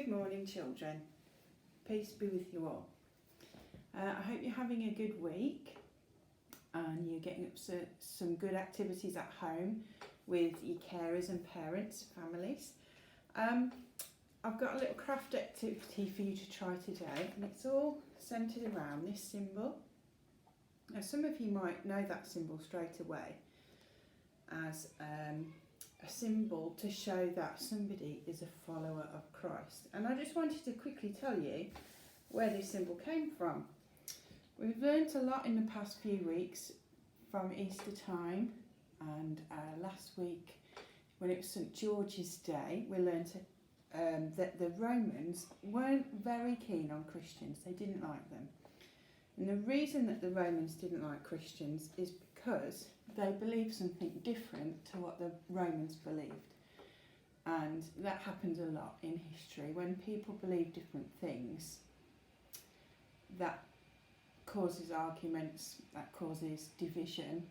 Good morning, children. Peace be with you all. I hope you're having a good week and you're getting up to some good activities at home with your carers and parents, families. I've got a little craft activity for you to try today, and it's all centred around this symbol. Now, some of you might know that symbol straight away as a symbol to show that somebody is a follower of Christ. And I just wanted to quickly tell you where this symbol came from. We've learnt a lot in the past few weeks from Easter time, and last week when it was St George's Day, we learnt that the Romans weren't very keen on Christians. They didn't like them. And the reason that the Romans didn't like Christians is because they believed something different to what the Romans believed. And that happens a lot in history. When people believe different things, that causes arguments, that causes division.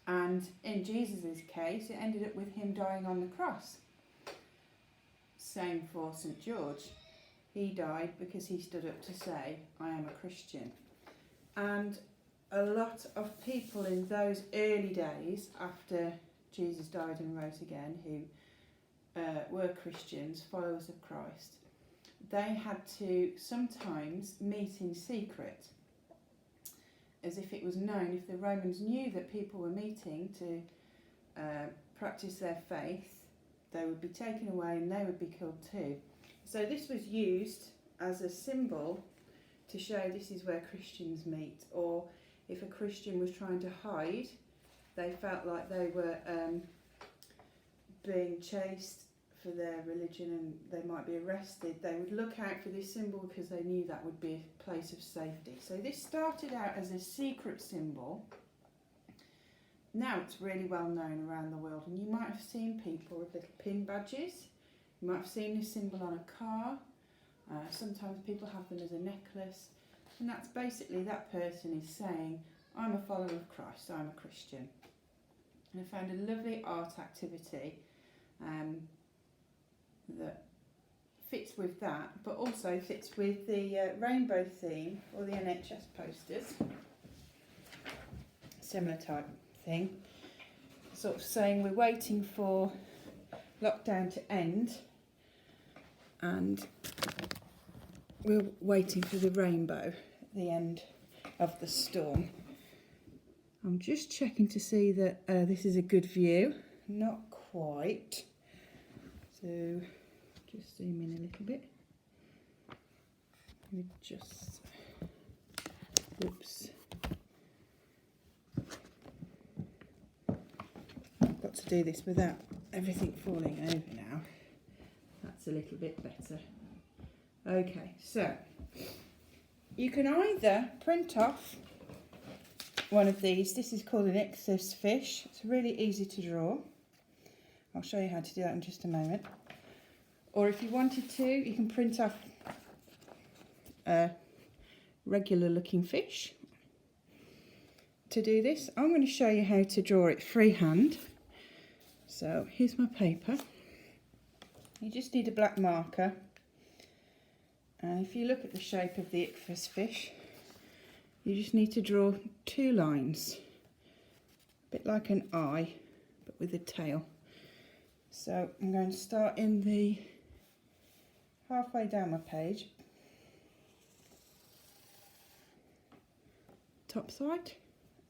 And in Jesus' case, it ended up with him dying on the cross. Same for St George. He died because he stood up to say, I am a Christian. And a lot of people in those early days, after Jesus died and rose again, who were Christians, followers of Christ, they had to sometimes meet in secret, as if it was known. If the Romans knew that people were meeting to practice their faith, they would be taken away and they would be killed too. So this was used as a symbol to show this is where Christians meet. Or if a Christian was trying to hide, they felt like they were being chased for their religion and they might be arrested, they would look out for this symbol because they knew that would be a place of safety. So this started out as a secret symbol. Now it's really well known around the world, and you might have seen people with little pin badges. You might have seen this symbol on a car. Sometimes people have them as a necklace, and that's basically that person is saying, I'm a follower of Christ, I'm a Christian. And I found a lovely art activity that fits with that, but also fits with the rainbow theme or the NHS posters. Similar type thing, sort of saying we're waiting for lockdown to end and we're waiting for the rainbow at the end of the storm. I'm just checking to see that this is a good view. Not quite. So just zoom in a little bit. Let me just, whoops. I've got to do this without everything falling over now. That's a little bit better. Okay, so you can either print off one of these. This is called an ichthus fish. It's really easy to draw. I'll show you how to do that in just a moment. Or if you wanted to, you can print off a regular looking fish. To do this, I'm going to show you how to draw it freehand. So here's my paper. You just need a black marker. And if you look at the shape of the ichthus fish, you just need to draw two lines. A bit like an eye, but with a tail. So I'm going to start in the halfway down my page, top side,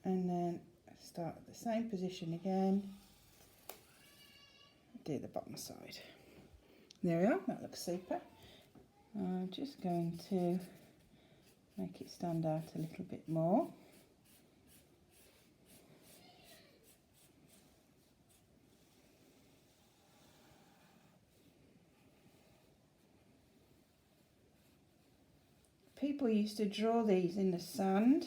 and then start at the same position again, do the bottom side. There we are, that looks super. I'm just going to make it stand out a little bit more. People used to draw these in the sand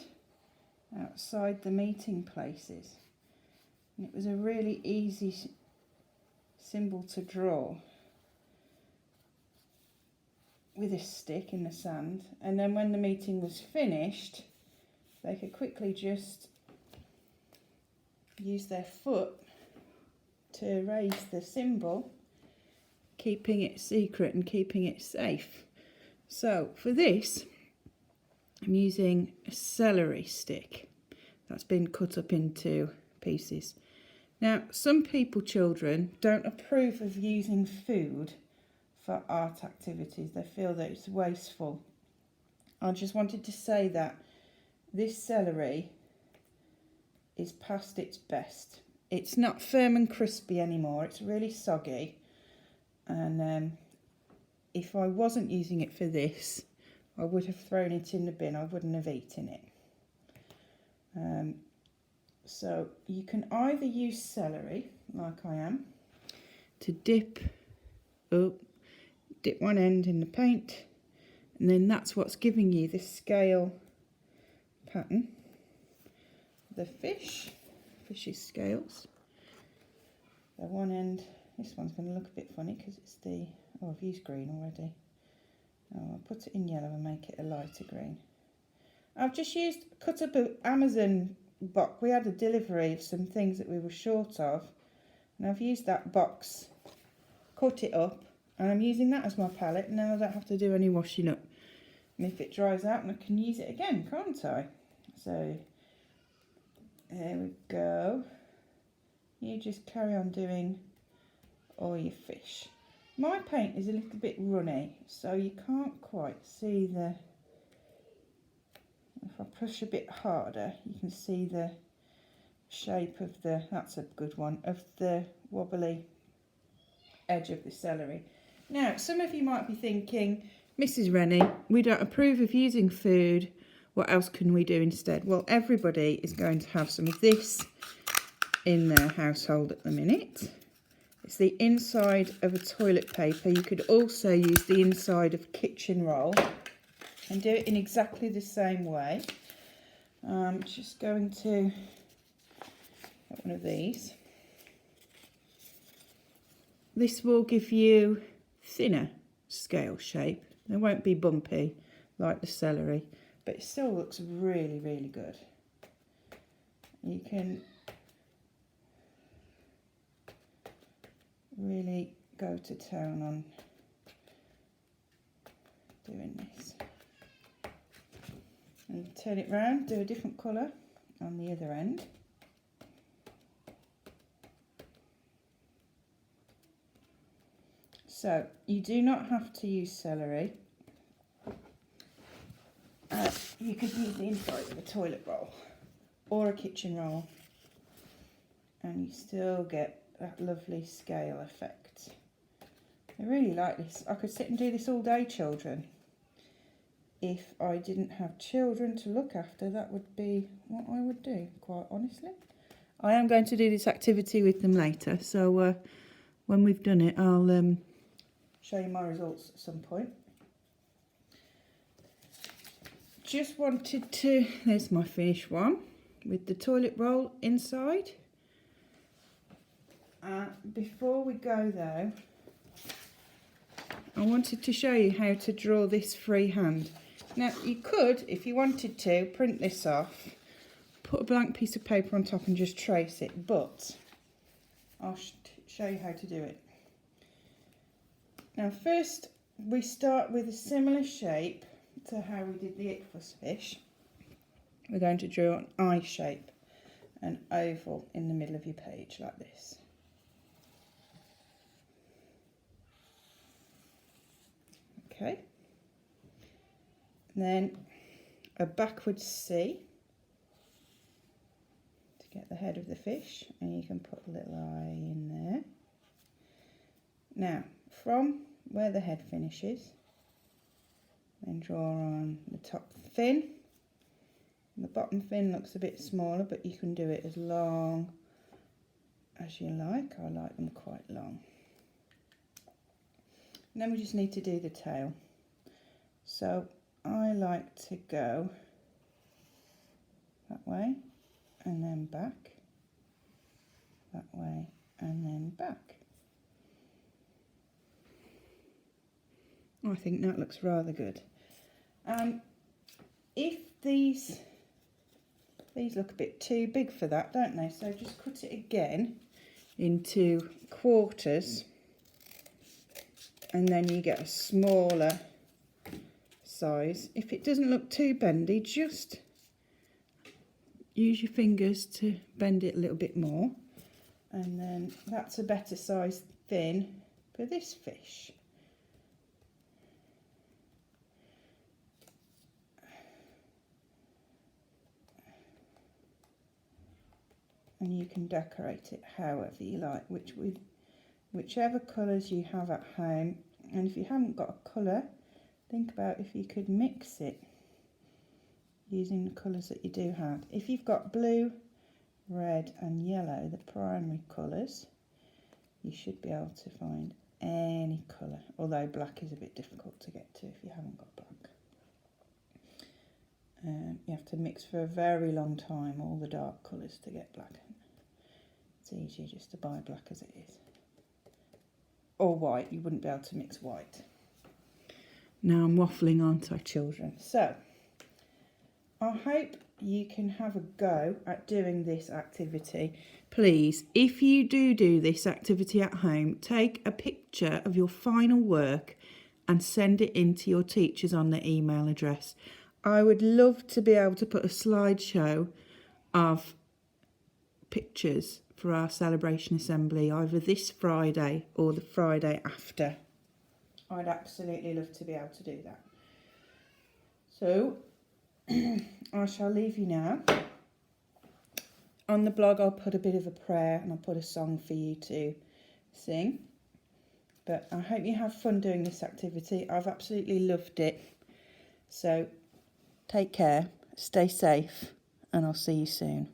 outside the meeting places, and it was a really easy symbol to draw with a stick in the sand, and then when the meeting was finished they could quickly just use their foot to raise the symbol, keeping it secret and keeping it safe. So for this, I'm using a celery stick that's been cut up into pieces. Now, some people, children, don't approve of using food for art activities. They feel that it's wasteful. I just wanted to say that this celery is past its best. It's not firm and crispy anymore. It's really soggy. And if I wasn't using it for this, I would have thrown it in the bin. I wouldn't have eaten it. So you can either use celery, like I am, to dip one end in the paint, and then that's what's giving you this scale pattern. The fish's scales. The one end, this one's going to look a bit funny because it's the, oh, I've used green already. Oh, I'll put it in yellow and make it a lighter green. I've just cut up an Amazon box. We had a delivery of some things that we were short of, and I've used that box, cut it up, and I'm using that as my palette. Now I don't have to do any washing up, and if it dries out, I can use it again, can't I? So there we go. You just carry on doing all your fish. My paint is a little bit runny, so you can't quite see the, if I push a bit harder, you can see the shape of the, that's a good one, of the wobbly edge of the celery. Now, some of you might be thinking, Mrs. Rennie, we don't approve of using food. What else can we do instead? Well, everybody is going to have some of this in their household at the minute. It's the inside of a toilet paper. You could also use the inside of a kitchen roll and do it in exactly the same way. I'm just going to get one of these. This will give you thinner scale shape. They won't be bumpy like the celery, but it still looks really, really good. You can really go to town on doing this. And turn it round, do a different colour on the other end. So you do not have to use celery. You could use the inside of a toilet roll or a kitchen roll, and you still get that lovely scale effect. I really like this. I could sit and do this all day, children. If I didn't have children to look after, that would be what I would do, quite honestly. I am going to do this activity with them later, so when we've done it, I'll show you my results at some point. Just wanted to, there's my finished one with the toilet roll inside. Before we go though, I wanted to show you how to draw this freehand. Now you could, if you wanted to, print this off, put a blank piece of paper on top and just trace it, but I'll show you how to do it. Now first we start with a similar shape to how we did the Ichthus fish. We're going to draw an eye shape, an oval in the middle of your page like this. Okay, and then a backwards C to get the head of the fish, and you can put a little eye in there. Now, from where the head finishes, then draw on the top fin. The bottom fin looks a bit smaller, but you can do it as long as you like. I like them quite long. And then we just need to do the tail. So I like to go that way and then back, that way and then back. I think that looks rather good. If these look a bit too big for that, don't they? So just cut it again into quarters. and then you get a smaller size. If it doesn't look too bendy, just use your fingers to bend it a little bit more, and then that's a better size fin for this fish. And you can decorate it however you like, whichever colours you have at home. And if you haven't got a colour, think about if you could mix it using the colours that you do have. If you've got blue, red and yellow, the primary colours, you should be able to find any colour, although black is a bit difficult to get to if you haven't got black. You have to mix for a very long time all the dark colours to get black. It's easier just to buy black as it is. Or white, you wouldn't be able to mix white. Now I'm waffling, aren't I, children? So, I hope you can have a go at doing this activity. Please, if you do this activity at home, take a picture of your final work and send it in to your teachers on their email address. I would love to be able to put a slideshow of pictures for our celebration assembly either this Friday or the Friday after. I'd absolutely love to be able to do that. So I shall leave you now. On the blog I'll put a bit of a prayer and I'll put a song for you to sing. But I hope you have fun doing this activity. I've absolutely loved it. So take care, stay safe, and I'll see you soon.